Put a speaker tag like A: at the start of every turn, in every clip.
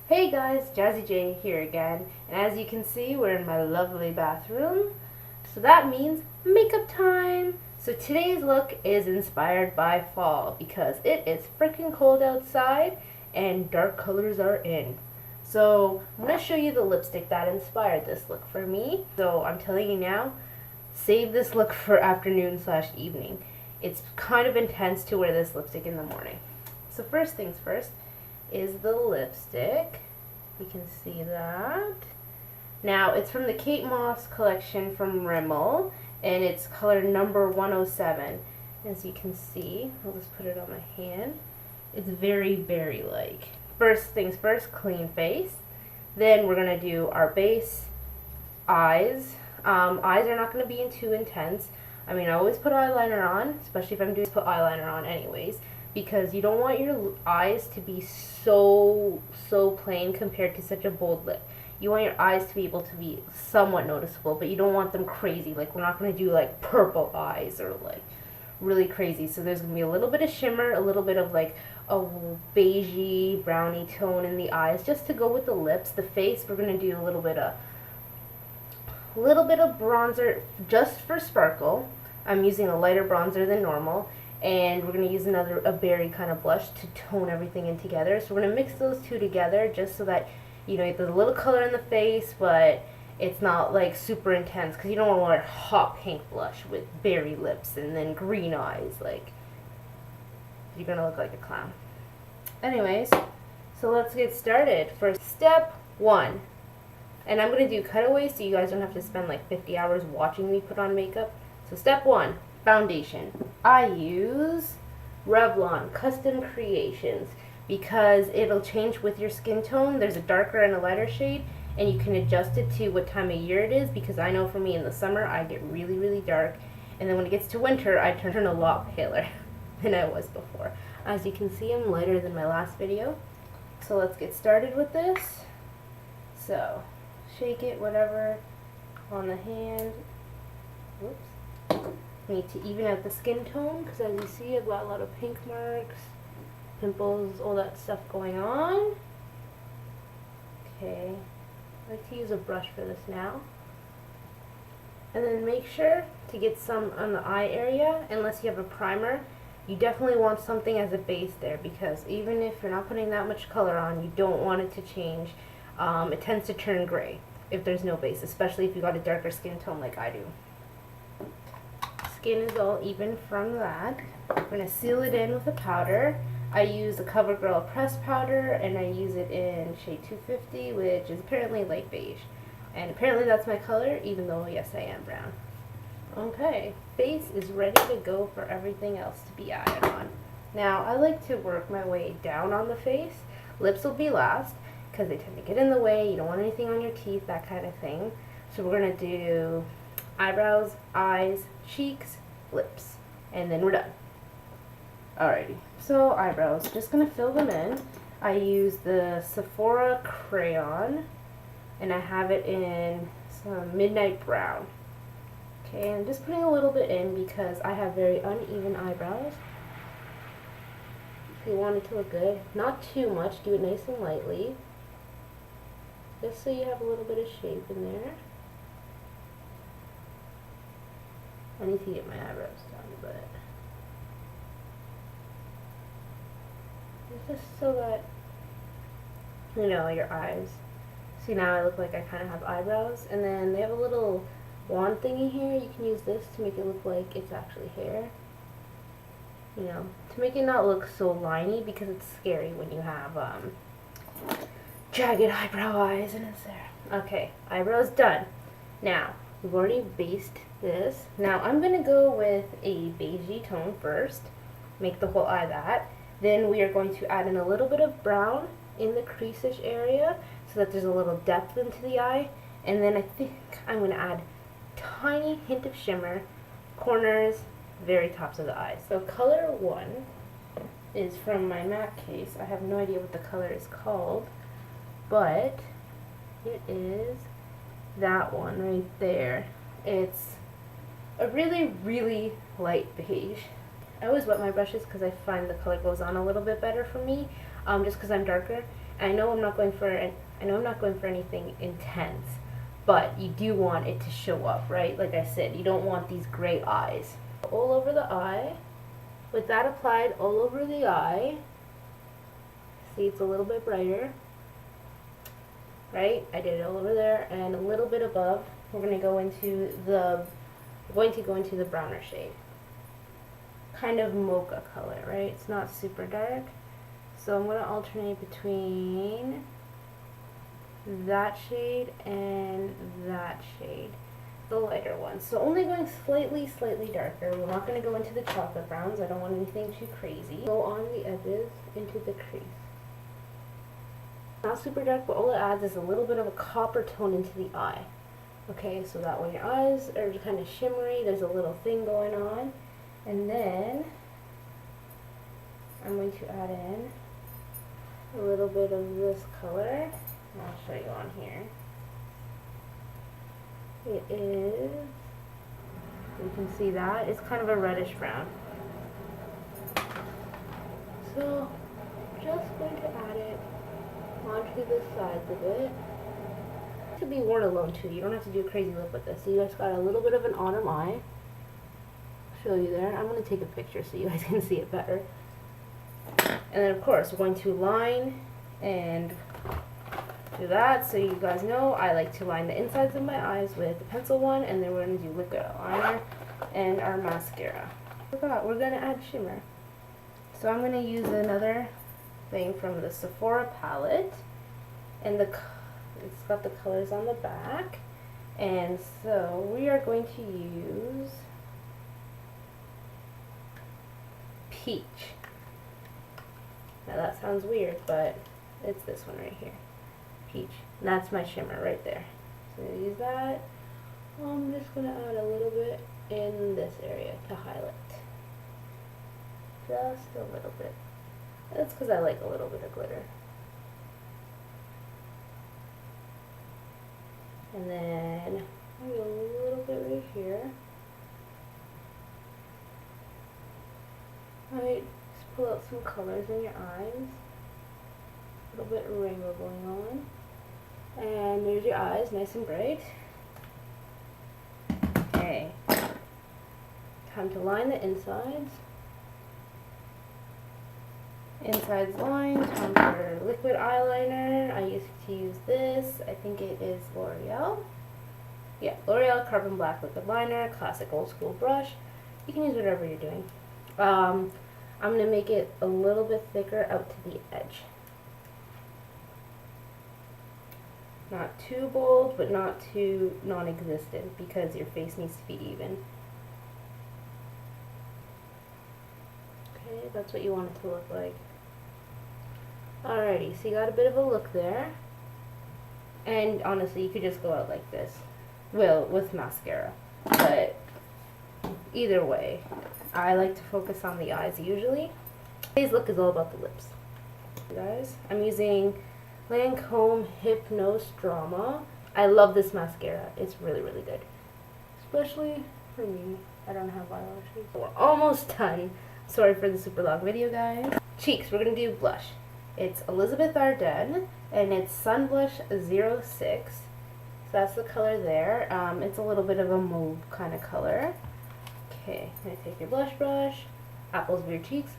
A: Hey guys, Jazzy J here again, and as you can see, we're in my lovely bathroom, so that means makeup time! So today's look is inspired by fall because it is freaking cold outside and dark colors are in. So I'm going to show you the lipstick that inspired this look for me. So I'm telling you now, save this look for afternoon slash evening. It's kind of intense to wear this lipstick in the morning. So first things first is the lipstick. You can see that. Now, it's from the Kate Moss collection from Rimmel, and it's color number 107. As you can see, I'll just put it on my hand. It's very berry-like. First things first, clean face. Then we're going to do our base, eyes. Eyes are not going to be too intense. I mean, I always put eyeliner on, especially if I'm doing put eyeliner on anyways, because you don't want your eyes to be so plain compared to such a bold lip. You want your eyes to be able to be somewhat noticeable, but you don't want them crazy. Like, we're not going to do like purple eyes or like really crazy. So there's going to be a little bit of shimmer, a little bit of like a beigey brownie tone in the eyes just to go with the lips. The face, we're going to do a little bit of bronzer just for sparkle. I'm using a lighter bronzer than normal, and we're going to use a berry kind of blush to tone everything in together. So we're going to mix those two together just so that, you know, there's a little color in the face, but it's not like super intense, because you don't want to wear hot pink blush with berry lips and then green eyes. Like, you're going to look like a clown. Anyways, so let's get started. For step 1, and I'm going to do cutaways so you guys don't have to spend like 50 hours watching me put on makeup. So step 1, foundation. I use Revlon Custom Creations because it'll change with your skin tone. There's a darker and a lighter shade, and you can adjust it to what time of year it is, because I know for me in the summer I get really dark, and then when it gets to winter I turn a lot paler than I was before. As you can see, I'm lighter than my last video. So let's get started with this. So shake it, whatever, on the hand. Whoops. I need to even out the skin tone, because as you see, I've got a lot of pink marks, pimples, all that stuff going on. Okay, I like to use a brush for this now. And then make sure to get some on the eye area. Unless you have a primer, you definitely want something as a base there, because even if you're not putting that much color on, you don't want it to change. It tends to turn gray if there's no base, especially if you got a darker skin tone like I do. Skin is all even from that. I'm going to seal it in with a powder. I use the CoverGirl pressed powder, and I use it in shade 250, which is apparently light beige. And apparently that's my color, even though, yes, I am brown. Okay, face is ready to go for everything else to be added on. Now, I like to work my way down on the face. Lips will be last, because they tend to get in the way. You don't want anything on your teeth, that kind of thing. So we're going to do eyebrows, eyes, cheeks, lips, and then we're done. Alrighty, so eyebrows, just going to fill them in. I use the Sephora crayon, and I have it in some midnight brown. Okay, I'm just putting a little bit in because I have very uneven eyebrows. If you want it to look good, not too much, do it nice and lightly, just so you have a little bit of shape in there. I need to get my eyebrows done, but it's just so that, you know, your eyes. See, now I look like I kind of have eyebrows, and then they have a little wand thingy here. You can use this to make it look like it's actually hair. You know, to make it not look so liney, because it's scary when you have jagged eyebrow eyes and it's there. Okay, eyebrows done. Now, we've already based this. Now I'm going to go with a beigey tone first, make the whole eye that. Then we are going to add in a little bit of brown in the crease-ish area so that there's a little depth into the eye. And then I think I'm going to add a tiny hint of shimmer, corners, very tops of the eyes. So color 1 is from my MAC case. I have no idea what the color is called, but it is that one right there. It's a really light beige. I always wet my brushes because I find the color goes on a little bit better for me, just because I'm darker. I know I'm not going for anything intense, but you do want it to show up, right? Like I said, you don't want these gray eyes. All over the eye. With that applied all over the eye, see it's a little bit brighter, right? I did it all over there, and a little bit above. We're going to go into the browner shade. Kind of mocha color, right? It's not super dark. So I'm going to alternate between that shade and that shade, the lighter one. So only going slightly darker. We're not going to go into the chocolate browns. I don't want anything too crazy. Go on the edges into the crease. Not super dark, but all it adds is a little bit of a copper tone into the eye. Okay, so that when your eyes are kind of shimmery, there's a little thing going on. And then I'm going to add in a little bit of this color. I'll show you on here. It is, you can see that, it's kind of a reddish brown. So, just going to add it onto the sides of it. It could be worn alone too, you don't have to do a crazy lip with this. So you guys got a little bit of an autumn eye. I'll show you there. I'm going to take a picture so you guys can see it better. And then of course we're going to line and do that. So you guys know I like to line the insides of my eyes with the pencil one, and then we're going to do liquid eyeliner and our mascara. We're going to add shimmer. So I'm going to use another thing from the Sephora palette, and it's got the colors on the back, and so we are going to use Peach. Now that sounds weird, but it's this one right here. Peach. And that's my shimmer right there. So I'm going to use that. I'm just going to add a little bit in this area to highlight. Just a little bit. That's because I like a little bit of glitter. And then maybe a little bit right here. Alright, just pull out some colors in your eyes. A little bit of rainbow going on. And there's your eyes, nice and bright. Okay. Time to line the insides. Insides lined. Time for liquid eyeliner. I used to use this. I think it is L'Oreal. Yeah, L'Oreal Carbon Black Liquid Liner. Classic old school brush. You can use whatever you're doing. I'm going to make it a little bit thicker out to the edge. Not too bold, but not too non-existent, because your face needs to be even. Okay, that's what you want it to look like. Alrighty, so you got a bit of a look there. And honestly, you could just go out like this. Well, with mascara. But either way, I like to focus on the eyes usually. Today's look is all about the lips. Guys, I'm using Lancome Hypnose Drama. I love this mascara. It's really, really good. Especially for me. I don't have eyelashes. We're almost done. Sorry for the super long video, guys. Cheeks, we're going to do blush. It's Elizabeth Arden, and it's Sun Blush 06. So that's the color there. It's a little bit of a mauve kind of color. Okay, I'm going to take your blush brush, apples of your cheeks.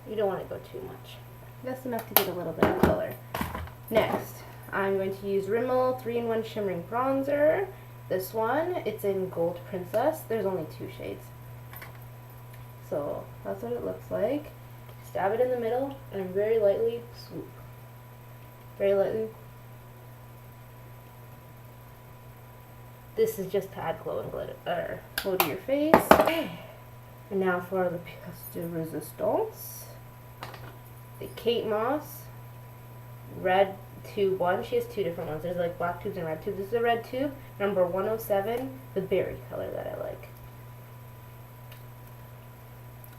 A: You don't want to go too much. Just enough to get a little bit of color. Next, I'm going to use Rimmel 3-in-1 Shimmering Bronzer. This one, it's in Gold Princess. There's only 2 shades. So that's what it looks like. Stab it in the middle and very lightly swoop. Very lightly. This is just to add glow and glitter, glow to your face. And now for the pièce de résistance. The Kate Moss red tube one. She has 2 different ones. There's like black tubes and red tubes. This is a red tube, number 107, the berry color that I like.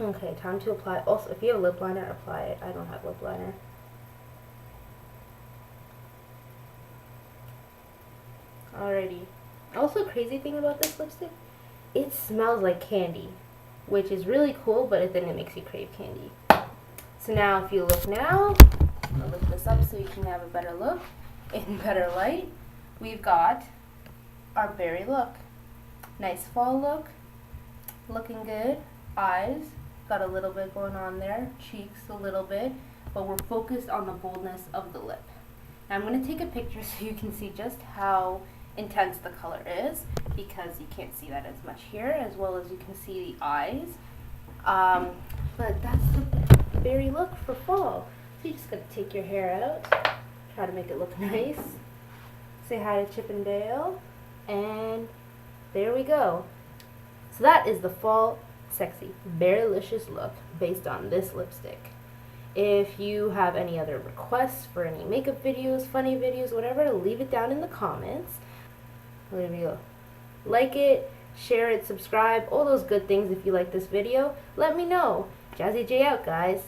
A: Okay, time to apply. Also, if you have lip liner, apply it. I don't have lip liner. Alrighty. Also, crazy thing about this lipstick, it smells like candy, which is really cool, but then it makes you crave candy. So now, if you look now, I'll lift this up so you can have a better look in better light. We've got our berry look. Nice fall look, looking good. Eyes, got a little bit going on there. Cheeks a little bit, but we're focused on the boldness of the lip. Now I'm going to take a picture so you can see just how intense the color is, because you can't see that as much here, as well as you can see the eyes. But that's the berry look for fall. So you just got to take your hair out, try to make it look nice. Say hi to Chip and Dale, and there we go. So that is the fall sexy berrylicious look based on this lipstick. If you have any other requests for any makeup videos, funny videos, whatever, leave it down in the comments. There we go. Like it, share it, subscribe, all those good things if you like this video. Let me know. Jazzy J out, guys.